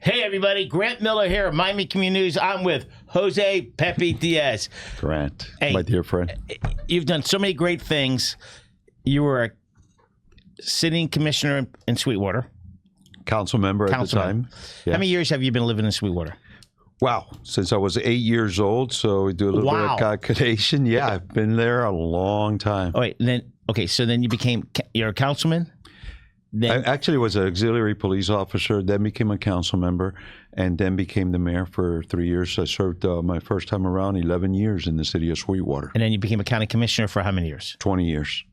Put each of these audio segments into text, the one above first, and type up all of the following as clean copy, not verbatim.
Hey, everybody. Grant Miller here, Miami Community News. I'm with Jose Pepe Diaz. Grant, hey, my dear friend. You've done so many great things. You were a sitting commissioner in Sweetwater. Council member at the time. Yeah. How many years have you been living in Sweetwater? Wow. Since I was 8 years old, so we do a little bit of calculation. Yeah, I've been there a long time. Oh, wait. So then you're a councilman? I actually was an auxiliary police officer, then became a council member, and then became the mayor for 3 years. I served my first time around 11 years in the city of Sweetwater. And then you became a county commissioner for how many years? 20 years.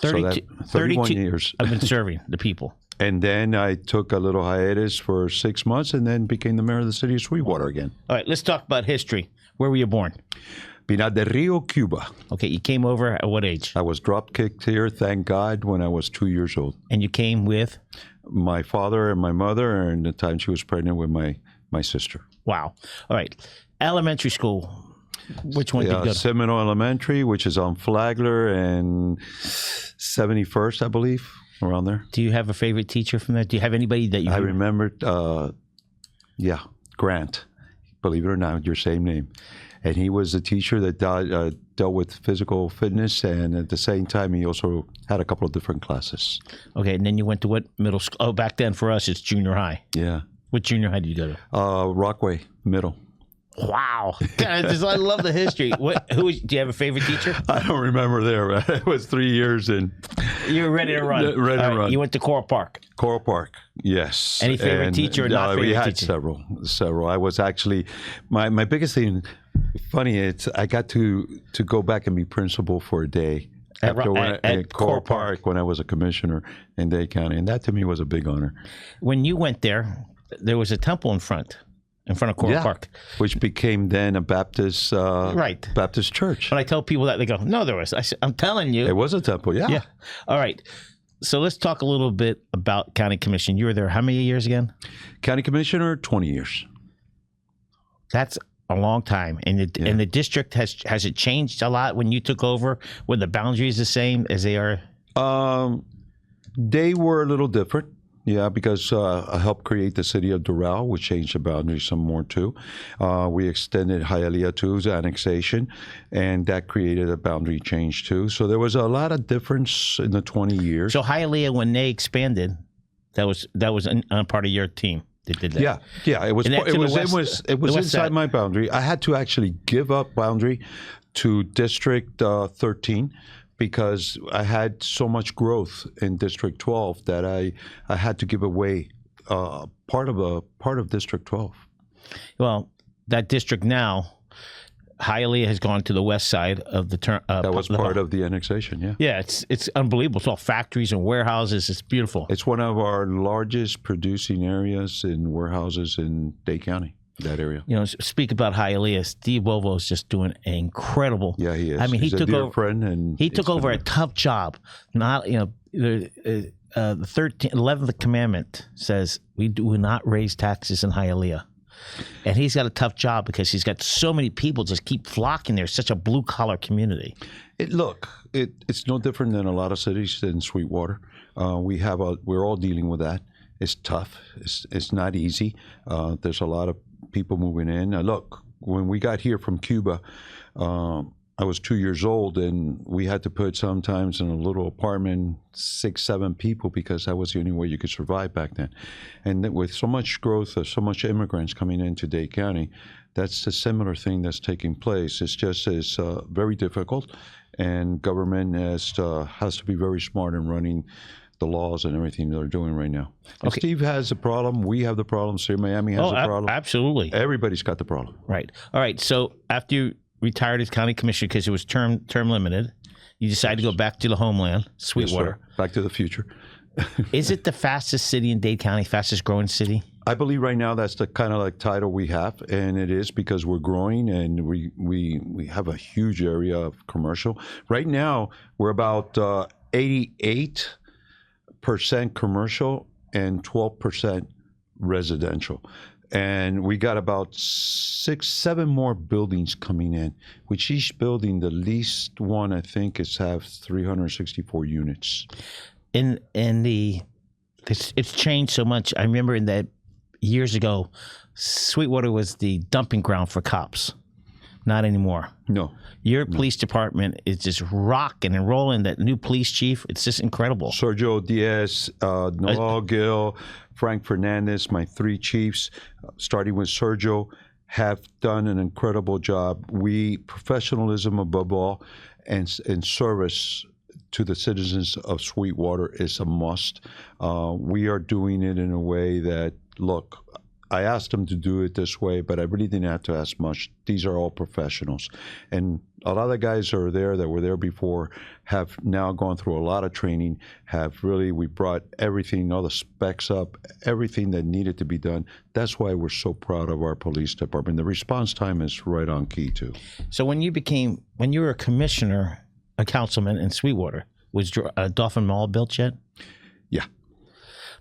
31 years. I've been serving the people. And then I took a little hiatus for 6 months and then became the mayor of the city of Sweetwater again. All right, let's talk about history. Where were you born? Pinar del Rio, Cuba. Okay, you came over at what age? I was drop-kicked here, thank God, when I was 2 years old. And you came with? My father and my mother, and the time she was pregnant with my sister. Wow. All right. Elementary school. Which one did you go to? Seminole Elementary, which is on Flagler and 71st, I believe, around there. Do you have a favorite teacher from there? Do you have anybody that you... I remembered, Grant, believe it or not, your same name. And he was a teacher that dealt with physical fitness, and at the same time, he also had a couple of different classes. Okay, and then you went to what middle school? Oh, back then for us, it's junior high. Yeah. What junior high did you go to? Rockaway Middle. Wow. God, I love the history. Do you have a favorite teacher? I don't remember there. It was 3 years, and you were ready to run. Ready to run. You went to Coral Park. Coral Park, yes. Any favorite teacher or not favorite teacher? We had several. I was actually, my biggest thing, funny, it's I got to go back and be principal for a day. At Coral Park when I was a commissioner in Dade County, and that to me was a big honor. When you went there was a temple in front of Coral Park, which became then a Baptist Baptist church. When I tell people that, they go, "No, there was." I'm telling you, it was a temple. Yeah. All right. So let's talk a little bit about county commission. You were there how many years again? County commissioner, 20 years. That's a long time. And the district has it changed a lot when you took over? Were the boundaries the same as they are? They were a little different. Yeah, because I helped create the city of Doral, which changed the boundaries some more too. We extended Hialeah to's annexation, and that created a boundary change too. So there was a lot of difference in the 20 years. So Hialeah, when they expanded, that was on part of your team. They did that. Yeah. It was inside my boundary. I had to actually give up boundary to District 13. Because I had so much growth in District 12 that I had to give away part of District 12. Well, that district now, Hialeah has gone to the west side of the turn. That was part of the annexation. Yeah. Yeah, it's unbelievable. It's all factories and warehouses. It's beautiful. It's one of our largest producing areas in warehouses in Dade County. That area. You know, speak about Hialeah. Steve Bovo is just doing an incredible. Yeah, he is. I mean, He's he took over. Friend and he took over a tough job. Not the 11th commandment says we do not raise taxes in Hialeah, and he's got a tough job because he's got so many people just keep flocking there. Such a blue collar community. It's no different than a lot of cities in Sweetwater. We're all dealing with that. It's tough. It's not easy. There's a lot of people moving in. Look, when we got here from Cuba, I was 2 years old, and we had to put sometimes in a little apartment 6, 7 people because that was the only way you could survive back then. And with so much growth, so much immigrants coming into Dade County, that's a similar thing that's taking place. It's very difficult, and government has to be very smart in running the laws and everything they're doing right now. Okay. Steve has a problem. We have the problem. City of Miami has a problem. Absolutely. Everybody's got the problem. Right. All right. So after you retired as county commissioner, because it was term limited, you decided to go back to the homeland, Sweetwater. Yes, back to the future. Is it the fastest city in Dade County, fastest growing city? I believe right now that's the kind of title we have, and it is because we're growing and we have a huge area of commercial. Right now, we're about 88% commercial and 12% residential. And we got about 6, 7 more buildings coming in, which each building, the least one, I think, have 364 units. It's changed so much. I remember in that years ago, Sweetwater was the dumping ground for cops. Not anymore. No. Your police department is just rocking and rolling. That new police chief, it's just incredible. Sergio Diaz, Noel Gill, Frank Fernandez, my 3 chiefs, starting with Sergio, have done an incredible job. Professionalism above all, and service to the citizens of Sweetwater is a must. We are doing it in a way that, look, I asked them to do it this way, but I really didn't have to ask much. These are all professionals. And a lot of the guys that are there that were there before have now gone through a lot of training, we brought everything, all the specs up, everything that needed to be done. That's why we're so proud of our police department. The response time is right on key, too. So when you were a commissioner, a councilman in Sweetwater, was Dolphin Mall built yet? Yeah.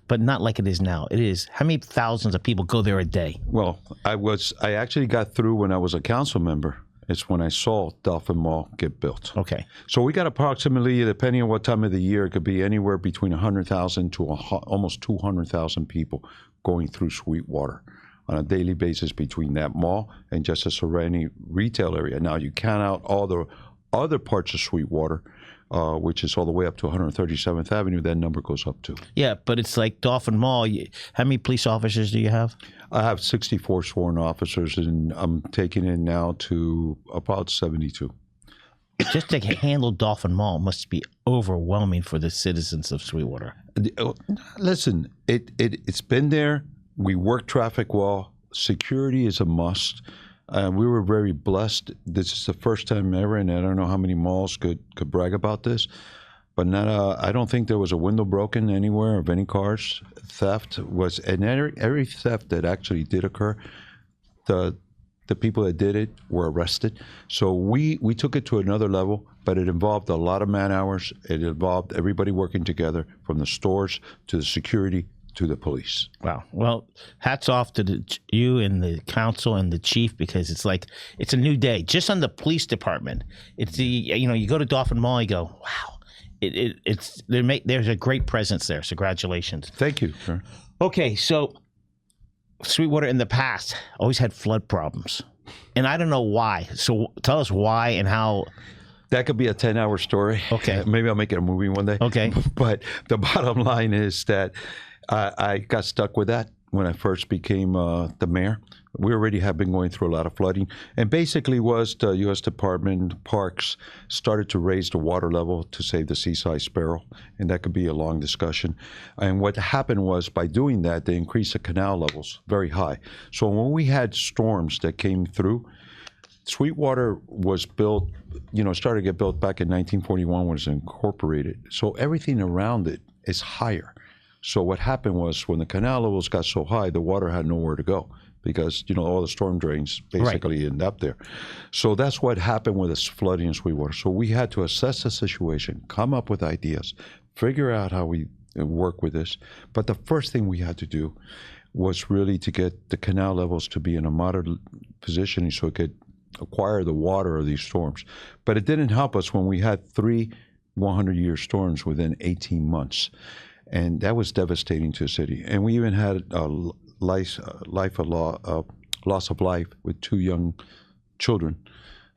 But not like it is now. It is. How many thousands of people go there a day? Well, I actually got through when I was a council member. It's when I saw Dolphin Mall get built. Okay. So we got approximately, depending on what time of the year, it could be anywhere between 100,000 to almost 200,000 people going through Sweetwater on a daily basis between that mall and just a surrounding retail area. Now, you count out all the other parts of Sweetwater, which is all the way up to 137th Avenue, that number goes up to. Yeah, but it's like Dolphin Mall. How many police officers do you have? I have 64 sworn officers, and I'm taking it now to about 72. Just to handle Dolphin Mall must be overwhelming for the citizens of Sweetwater. Listen, it's been there. We work traffic well. Security is a must. We were very blessed. This is the first time ever, and I don't know how many malls could brag about this, but I don't think there was a window broken anywhere of any cars. Theft was, and every theft that actually did occur, the people that did it were arrested. So we took it to another level, but it involved a lot of man hours. It involved everybody working together, from the stores to the security to the police. Wow. Well, hats off to you and the council and the chief, because it's a new day. Just on the police department, it's you go to Dolphin Mall, you go, wow, there's a great presence there. So congratulations. Thank you, sir. Okay, so Sweetwater in the past always had flood problems, and I don't know why. So tell us why and how. That could be a 10-hour story. Okay. Maybe I'll make it a movie one day. Okay. But the bottom line is that I got stuck with that when I first became the mayor. We already have been going through a lot of flooding. And basically was the U.S. Department of Parks started to raise the water level to save the seaside sparrow. And that could be a long discussion. And what happened was, by doing that, they increased the canal levels very high. So when we had storms that came through, Sweetwater was built, started to get built back in 1941 when it was incorporated. So everything around it is higher. So what happened was, when the canal levels got so high, the water had nowhere to go, because, all the storm drains basically end up there. So that's what happened with this flooding in Sweetwater. So we had to assess the situation, come up with ideas, figure out how we work with this. But the first thing we had to do was really to get the canal levels to be in a moderate position so it could acquire the water of these storms. But it didn't help us when we had 3 100-year storms within 18 months. And that was devastating to the city. And we even had a loss of life with 2 young children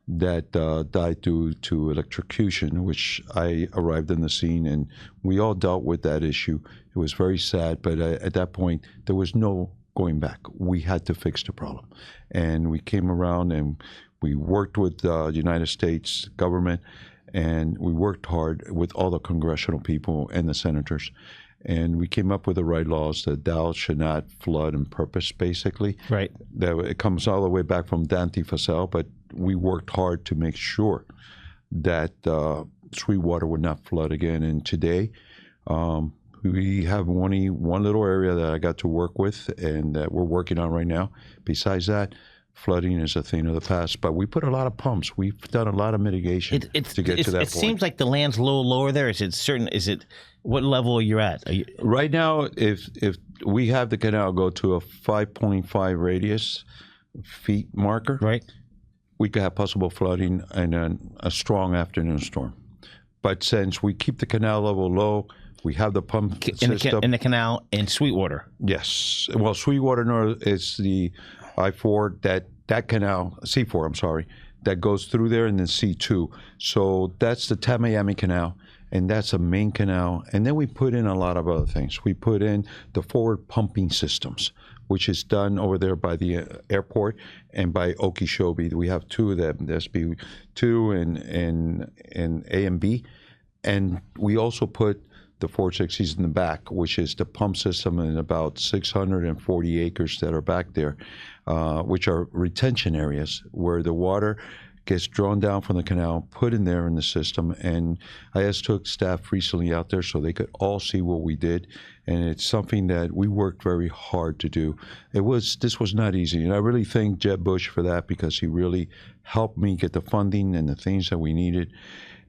that died due to electrocution, which I arrived on the scene, and we all dealt with that issue. It was very sad, but at that point, there was no going back. We had to fix the problem. And we came around and we worked with the United States government, and we worked hard with all the congressional people and the senators. And we came up with the right laws that thou should not flood on purpose, basically. Right. That it comes all the way back from Dante Fasel, but we worked hard to make sure that Sweetwater would not flood again. And today, we have one little area that I got to work with and that we're working on right now. Besides that, flooding is a thing of the past, but we put a lot of pumps. We've done a lot of mitigation to get to that point. It seems like the land's a little lower there. Is it what level you're at? Right now, if we have the canal go to a 5.5 radius feet marker, right, we could have possible flooding and a strong afternoon storm. But since we keep the canal level low, We have the pump in the canal in Sweetwater. Yes. Well, Sweetwater North is the I-4, that canal, C4, I'm sorry, that goes through there, and then C2. So that's the Miami Canal, and that's a main canal. And then we put in a lot of other things. We put in the forward pumping systems, which is done over there by the airport and by Okeechobee. We have two of them, the SB2 and A and B. And we also put the 460s in the back, which is the pump system in about 640 acres that are back there, which are retention areas where the water gets drawn down from the canal, put in there in the system. And I just took staff recently out there so they could all see what we did. And it's something that we worked very hard to do. This was not easy. And I really thank Jed Bush for that, because he really helped me get the funding and the things that we needed.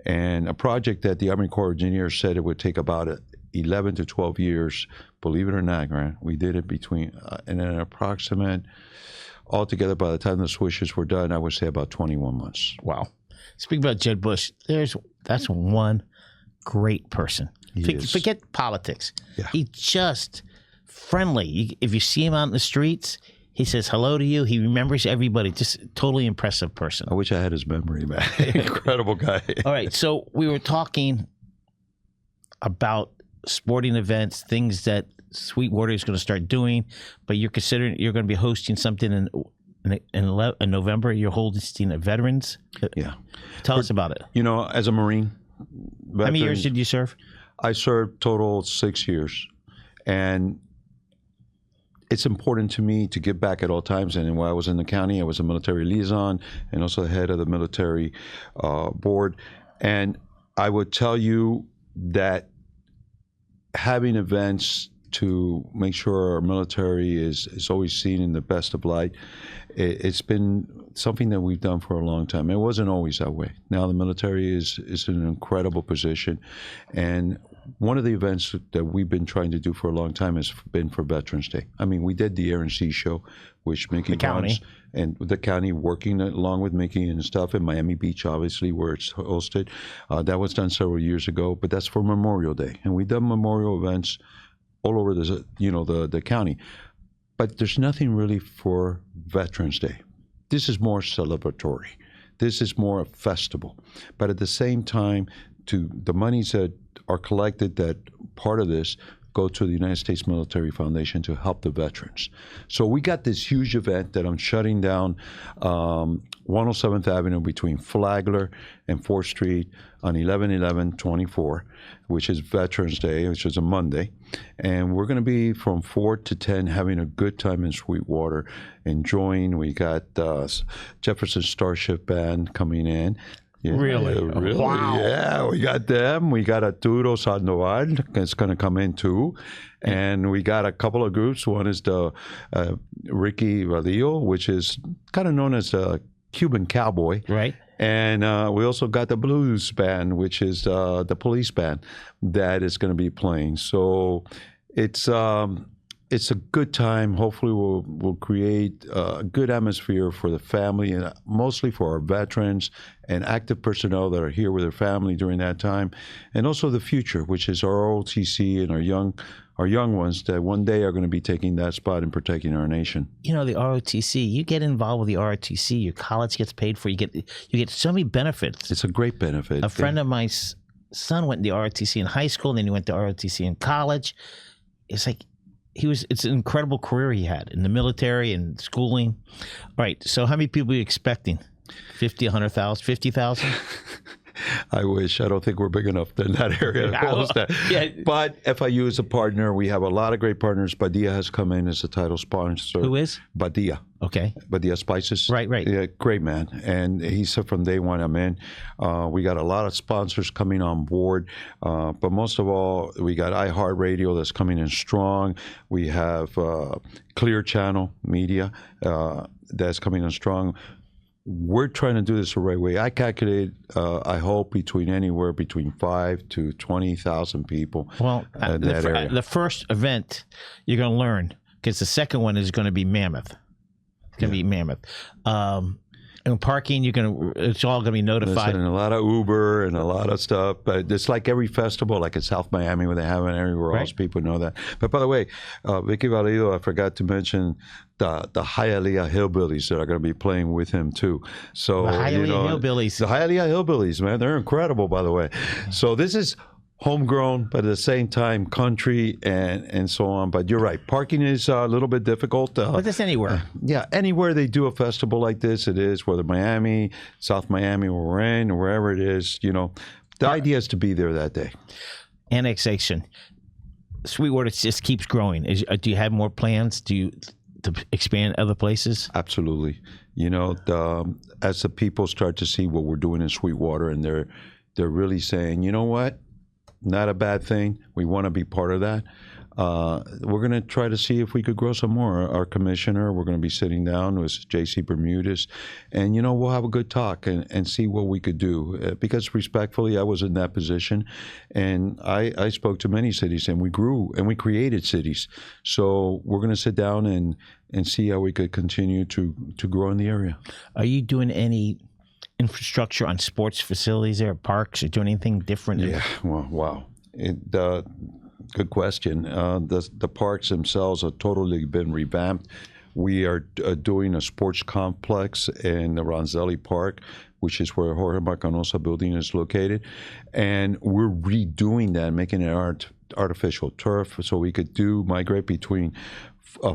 And a project that the Army Corps of Engineers said it would take about 11 to 12 years. Believe it or not, Grant, we did it between in an approximate, altogether by the time the switches were done, I would say about 21 months. Wow. Speaking about Jed Bush, that's one great person. Forget politics. Yeah. He's just friendly. If you see him out in the streets, he says hello to you. He remembers everybody. Just totally impressive person. I wish I had his memory, man. Incredible guy. All right. So we were talking about sporting events, things that Sweetwater is going to start doing, but you're considering you're going to be hosting something in November. You're hosting a veterans. Yeah. Tell us about it. You know, as a Marine. How many years did you serve? I served total 6 years. And it's important to me to give back at all times. And while I was in the county, I was a military liaison and also the head of the military board. And I would tell you that having events to make sure our military is always seen in the best of light, it's been something that we've done for a long time. It wasn't always that way. Now the military is in an incredible position. And one of the events that we've been trying to do for a long time has been for Veterans Day. I mean, we did the Air and Sea Show, which Mickey runs, and the county working along with Mickey and stuff in Miami Beach, obviously, where it's hosted. That was done several years ago, but that's for Memorial Day. And we've done memorial events all over the county. But there's nothing really for Veterans Day. This is more celebratory. This is more a festival. But at the same time, the monies that are collected, that part of this go to the United States Military Foundation to help the veterans. So we got this huge event that I'm shutting down 107th Avenue between Flagler and 4th Street on 11/11/24, which is Veterans Day, which is a Monday. And we're going to be from 4 to 10 having a good time in Sweetwater, enjoying. We got Jefferson Starship Band coming in. Yeah, really? Wow. Yeah, we got them. We got Arturo Sandoval that's going to come in too. And we got a couple of groups. One is the Ricky Vadillo, which is kind of known as a Cuban cowboy. Right. And we also got the blues band, which is the police band that is going to be playing. So it's a good time. Hopefully we'll create a good atmosphere for the family, and mostly for our veterans and active personnel that are here with their family during that time. And also the future, which is our ROTC and our young ones that one day are going to be taking that spot and protecting our nation. You know, the ROTC, you get involved with the ROTC, your college gets paid for, you get so many benefits. It's a great benefit. A friend of my son went to the ROTC in high school, and then he went to ROTC in college. It's like, it's an incredible career he had in the military and schooling. All right, so how many people are you expecting? 50, 100,000, 50,000? I wish. I don't think we're big enough in that area to host that. Yeah. But FIU is a partner. We have a lot of great partners. Badia has come in as a title sponsor. Who is? Badia. Okay. Badia Spices. Right. Yeah, great man. And he said from day one, I'm in. We got a lot of sponsors coming on board. But most of all, we got iHeartRadio that's coming in strong. We have Clear Channel Media that's coming in strong. We're trying to do this the right way. I calculate, I hope, anywhere between 5 to 20,000 people. Well, in that area. The first event you're going to learn, because the second one is going to be mammoth. It's going to be mammoth. And And parking, it's all gonna be notified. And a lot of Uber and a lot of stuff, but it's like every festival, like in South Miami, where they have it everywhere else. People know that. But by the way, Vicky Valido, I forgot to mention the Hialeah Hillbillies that are going to be playing with him too. So the Hialeah Hillbillies, the Hialeah Hillbillies, man, they're incredible, by the way. So this is homegrown, but at the same time, country and so on. But you're right, parking is a little bit difficult. But that's anywhere. Yeah, anywhere they do a festival like this, it is, whether Miami, South Miami, where we're in, or wherever it is, the idea is to be there that day. Annexation. Sweetwater just keeps growing. Do you have more plans to expand other places? Absolutely. As the people start to see what we're doing in Sweetwater, and they're really saying, you know what? Not a bad thing. We want to be part of that. We're going to try to see if we could grow some more. Our commissioner, we're going to be sitting down with J.C. Bermudez, and, we'll have a good talk and see what we could do. Because respectfully, I was in that position, and I spoke to many cities, and we grew, and we created cities. So we're going to sit down and see how we could continue to grow in the area. Are you doing any infrastructure on sports facilities there, parks, or doing anything different? Yeah, well, wow. Good question. The parks themselves have totally been revamped. We are doing a sports complex in the Ronzelli Park, which is where Jorge Macanosa building is located. And we're redoing that, making it artificial turf so we could migrate between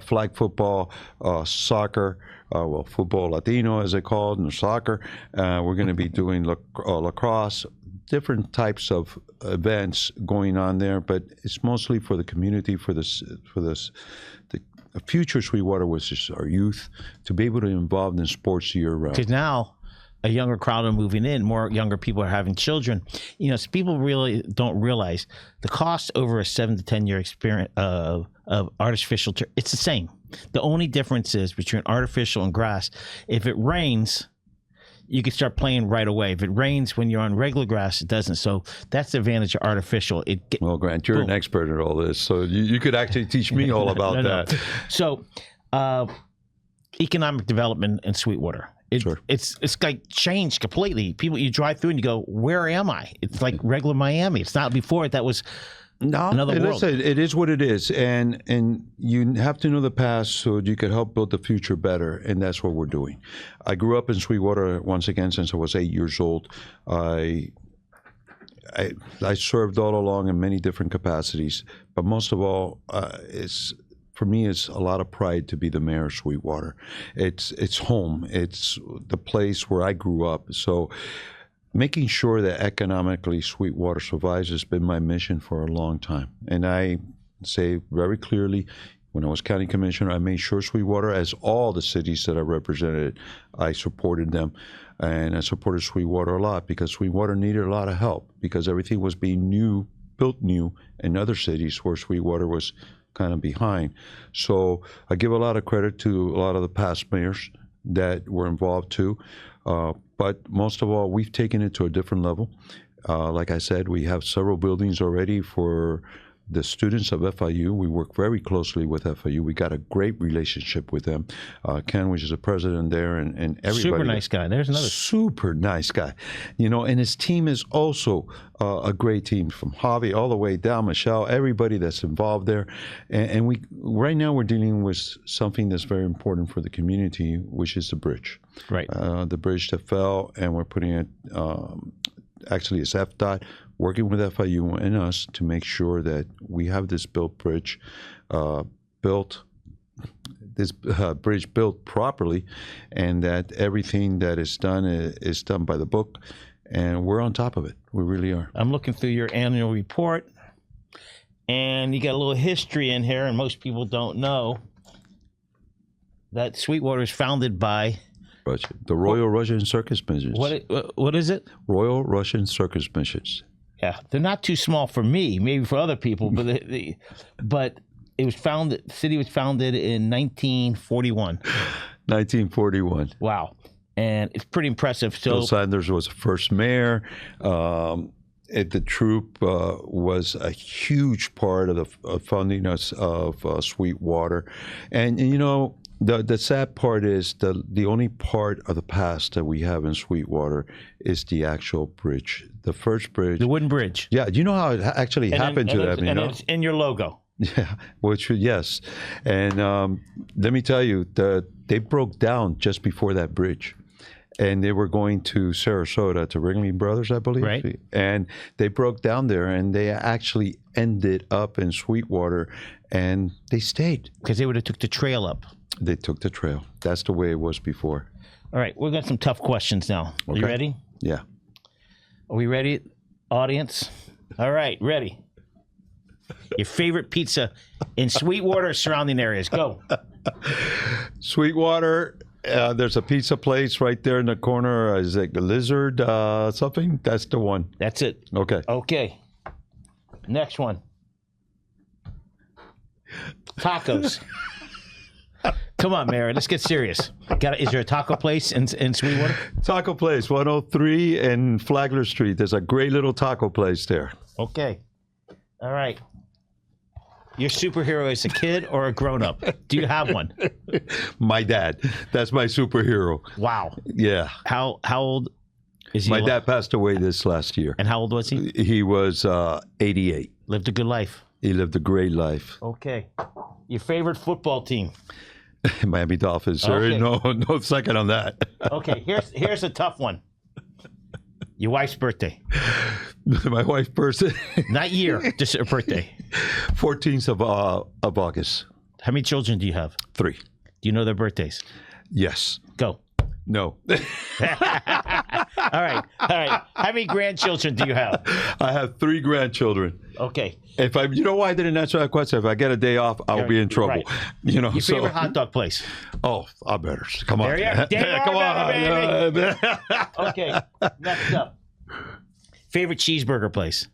flag football, soccer, football Latino as they call it, and soccer. We're going to be doing lacrosse, different types of events going on there, but it's mostly for the community, for the future Sweetwater, which is our youth, to be able to involve in sports year round. Because now a younger crowd are moving in, more younger people are having children. So people really don't realize the cost over a 7 to 10 year experience of artificial turf. It's the same. The only difference is between artificial and grass. If it rains, you can start playing right away. If it rains when you're on regular grass, it doesn't. So that's the advantage of artificial. Well, Grant, you're an expert at all this, so you could actually teach me all about that. So economic development in Sweetwater. Sure. It's like changed completely. People, you drive through and you go, where am I? It's like regular Miami. It's not before it. That was another world. It is what it is, and you have to know the past so you can help build the future better, and that's what we're doing. I grew up in Sweetwater once again since I was 8 years old. I served all along in many different capacities, but most of all, for me, it's a lot of pride to be the mayor of Sweetwater. It's home. It's the place where I grew up. So making sure that economically Sweetwater survives has been my mission for a long time. And I say very clearly, when I was county commissioner, I made sure Sweetwater, as all the cities that I represented, I supported them. And I supported Sweetwater a lot because Sweetwater needed a lot of help because everything was being built new in other cities where Sweetwater was kind of behind. So I give a lot of credit to a lot of the past mayors that were involved too. But most of all, we've taken it to a different level. Like I said, we have several buildings already for the students of FIU. We work very closely with FIU. We got a great relationship with them. Ken, which is the president there, and everybody. Super nice guy. There's another super nice guy. And his team is also a great team, from Javi all the way down, Michelle, everybody that's involved there. And we right now we're dealing with something that's very important for the community, which is the bridge. Right. The bridge that fell, and we're putting it. Actually, it's FDOT working with FIU and us to make sure that we have this bridge built properly, and that everything that is done by the book, and we're on top of it. We really are. I'm looking through your annual report, and you got a little history in here, and most people don't know that Sweetwater is founded by the Royal Russian Circus Missions. What is it? Royal Russian Circus Missions. Yeah, they're not too small for me, maybe for other people, but but it was founded. The city was founded in 1941. 1941. Wow, and it's pretty impressive. So Bill Sanders was the first mayor. The troop was a huge part of the funding of Sweetwater, and The sad part is the only part of the past that we have in Sweetwater is the actual bridge. The first bridge. The wooden bridge. Yeah, you know how it actually happened to them, you know? It's in your logo. Yeah, yes. And let me tell you, they broke down just before that bridge. And they were going to Sarasota to Ringling Brothers, I believe. Right. And they broke down there, and they actually ended up in Sweetwater, and they stayed. Because they would have took the trail up. They took the trail. That's the way it was before. All right, we've got some tough questions now. Are you ready? Yeah. Are we ready, audience? All right, ready. Your favorite pizza in Sweetwater or surrounding areas. Go. Sweetwater, there's a pizza place right there in the corner. Is it the Lizard something? That's the one. That's it. Okay. Okay. Next one. Tacos. Come on, Mary. Let's get serious. Is there a taco place in Sweetwater? Taco place, 103 and Flagler Street. There's a great little taco place there. Okay. All right. Your superhero is a kid or a grown-up? Do you have one? My dad. That's my superhero. Wow. Yeah. How old is he? My dad passed away this last year. And how old was he? He was 88. Lived a good life. He lived a great life. Okay. Your favorite football team? Miami Dolphins, sir. Okay. No second on that. Okay, here's a tough one. Your wife's birthday. My wife's birthday. Not year, just her birthday. 14th of August. How many children do you have? 3. Do you know their birthdays? Yes. Go. No. All right. How many grandchildren do you have? I have 3 grandchildren. Okay. You know why I didn't answer that question? If I get a day off, I'll be in trouble. Right. You know. Your favorite hot dog place? Oh, I better. Come on. There you are. Come on. Baby. Okay. Next up. Favorite cheeseburger place?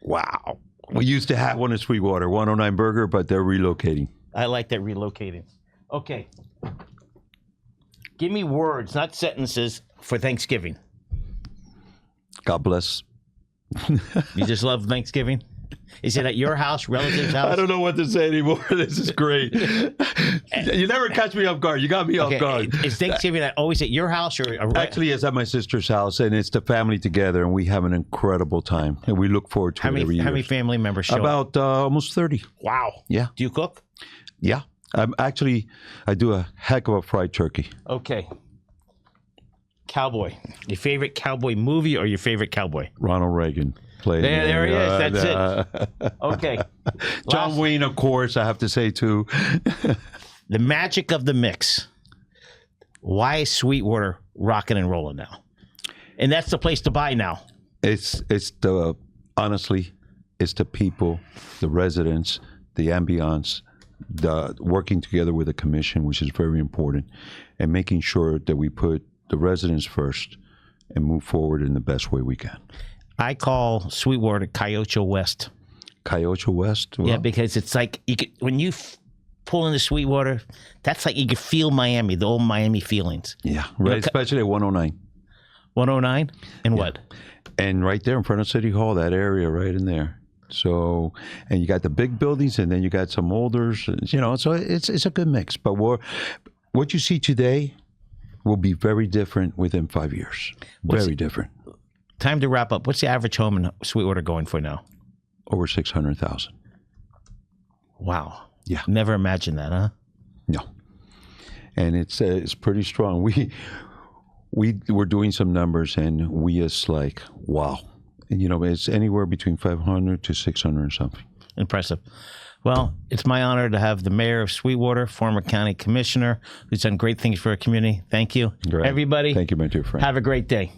Wow. We used to have one in Sweetwater, 109 Burger, but they're relocating. I like that, relocating. Okay. Give me words, not sentences, for Thanksgiving. God bless. You just love Thanksgiving? Is it at your house, relative's house? I don't know what to say anymore. This is great. You never catch me off guard. You got me off guard. Is Thanksgiving always at your house? Actually, it's at my sister's house, and it's the family together, and we have an incredible time. And we look forward to it every year. How many family members show up? About almost 30. Wow. Yeah. Do you cook? Yeah. I do a heck of a fried turkey. Okay. Cowboy. Your favorite cowboy movie or your favorite cowboy? Ronald Reagan. There he is. That's it. Okay. John Wayne, of course, I have to say, too. The magic of the mix. Why is Sweetwater rocking and rolling now? And that's the place to buy now. Honestly, it's the people, the residents, the ambiance, the working together with the commission, which is very important, and making sure that we put the residents first and move forward in the best way we can. I call Sweetwater Coyote West. Coyote West? Well, yeah, because it's like when you pull into Sweetwater, that's like you can feel Miami, the old Miami feelings. Yeah, right. Especially at 109. 109? And what? And right there in front of City Hall, that area right in there. So, and you got the big buildings, and then you got some olders, so it's a good mix. But what you see today will be very different within 5 years. Very different. Time to wrap up. What's the average home in Sweetwater going for now? Over 600,000. Wow. Yeah. Never imagined that, huh? No. And it's pretty strong. We were doing some numbers, and we just like, wow. And, it's anywhere between 500 to 600 and something. Impressive. Well, it's my honor to have the mayor of Sweetwater, former county commissioner, who's done great things for our community. Thank you. Great. Everybody. Thank you, my dear friend. Have a great day.